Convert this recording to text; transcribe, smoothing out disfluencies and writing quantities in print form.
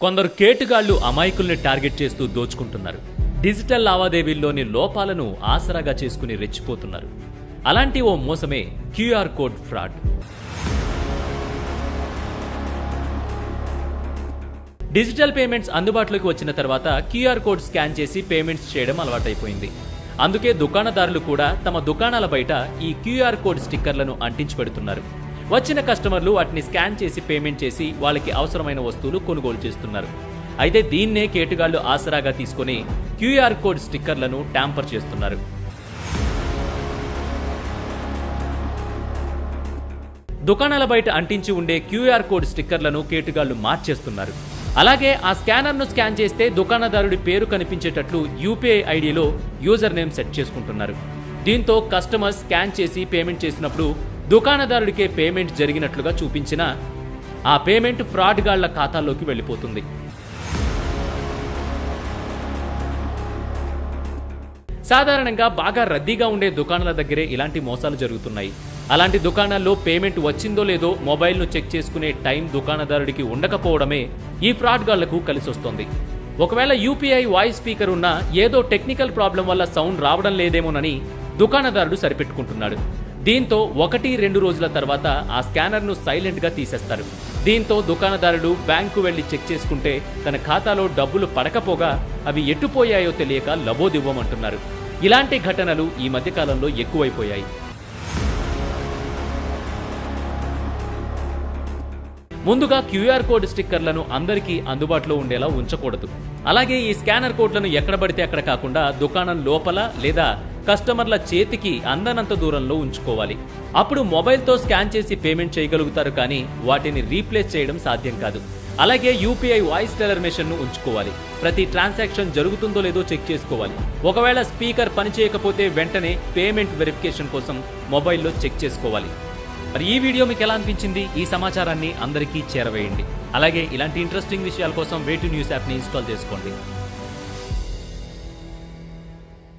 కొందరు కేటుగాళ్లు అమాయకుల్ని టార్గెట్ చేస్తూ దోచుకుంటున్నారు. డిజిటల్ లావాదేవీల్లోని లోపాలను ఆసరాగా చేసుకుని రెచ్చిపోతున్నారు. అలాంటి ఓ మోసమే QR code fraud. Digital payments అందుబాటులోకి వచ్చిన తర్వాత క్యూఆర్ కోడ్ స్కాన్ చేసి పేమెంట్స్ చేయడం అలవాటైపోయింది. అందుకే దుకాణదారులు కూడా తమ దుకాణాల బయట ఈ క్యూఆర్ కోడ్ స్టిక్కర్లను అంటించి పెడుతున్నారు. వచ్చిన కస్టమర్లు వాటిని స్కాన్ చేసి పేమెంట్ చేసి వాళ్ళకి అవసరమైన వస్తువులు కొనుగోలు చేస్తున్నారు. అయితే దీన్నే కేటుగాళ్లు ఆసరాగా తీసుకుని క్యూఆర్ కోడ్ స్టిక్కర్లను ట్యాంపర్ చేస్తున్నారు. దుకాణాల బయట అంటించి ఉండే క్యూఆర్ కోడ్ స్టిక్కర్లను కేటుగాళ్లు మార్చేస్తున్నారు. అలాగే ఆ స్కానర్ను స్కాన్ చేస్తే దుకాణదారుడి పేరు కనిపించేటట్లు యూపీఐ ఐడిలో యూజర్ నేమ్ సెట్ చేసుకుంటున్నారు. దీంతో కస్టమర్ స్కాన్ చేసి పేమెంట్ చేసినప్పుడు దుకాణదారుడికే పేమెంట్ జరిగినట్లుగా చూపించినా ఆ పేమెంట్ ఫ్రాడ్ గాళ్ల ఖాతాల్లోకి వెళ్లిపోతుంది. సాధారణంగా బాగా రద్దీగా ఉండే దుకాణాల దగ్గరే ఇలాంటి మోసాలు జరుగుతున్నాయి. అలాంటి దుకాణాల్లో పేమెంట్ వచ్చిందో లేదో మొబైల్ను చెక్ చేసుకునే టైం దుకాణదారుడికి ఉండకపోవడమే ఈ ఫ్రాడ్ గాళ్లకు కలిసొస్తోంది. ఒకవేళ యూపీఐ వాయిస్ స్పీకర్ ఉన్నా ఏదో టెక్నికల్ ప్రాబ్లం వల్ల సౌండ్ రావడం లేదేమోనని దుకాణదారుడు సరిపెట్టుకుంటున్నాడు. దీంతో 1-2 రోజుల తర్వాత ఆ స్కానర్ను సైలెంట్గా తీసేస్తారు. దీంతో దుకాణదారుడు బ్యాంకు వెళ్లి చెక్ చేసుకుంటే తన ఖాతాలో డబ్బులు పడకపోగా అవి ఎట్టుపోయాయో తెలియక లబోదివ్వమంటున్నారు. ఇలాంటి ఘటనలు ఈ మధ్యకాలంలో ఎక్కువైపోయాయి. ముందుగా క్యూఆర్ కోడ్ స్టిక్కర్లను అందరికీ అందుబాటులో ఉండేలా ఉంచకూడదు. అలాగే ఈ స్కానర్ కోడ్లను ఎక్కడ పడితే అక్కడ కాకుండా దుకాణం లోపల లేదా కస్టమర్ల చేతికి అందనంత దూరంలో ఉంచుకోవాలి. అప్పుడు మొబైల్తో స్కాన్ చేసి పేమెంట్ చేయగలుగుతారు, కానీ వాటిని రీప్లేస్ చేయడం సాధ్యం కాదు. అలాగే యూపీఐ వాయిస్ టెల్లర్ మెషిన్ను ఉంచుకోవాలి. ప్రతి ట్రాన్సాక్షన్ జరుగుతుందో లేదో చెక్ చేసుకోవాలి. ఒకవేళ స్పీకర్ పనిచేయకపోతే వెంటనే పేమెంట్ వెరిఫికేషన్ కోసం మొబైల్లో చెక్ చేసుకోవాలి. మరి ఈ వీడియో మీకు ఎలా అనిపించింది? ఈ సమాచారాన్ని అందరికీ చేరవేయండి. అలాగే ఇలాంటి ఇంట్రెస్టింగ్ విషయాల కోసం వే2న్యూస్ యాప్ని ఇన్స్టాల్ చేసుకోండి.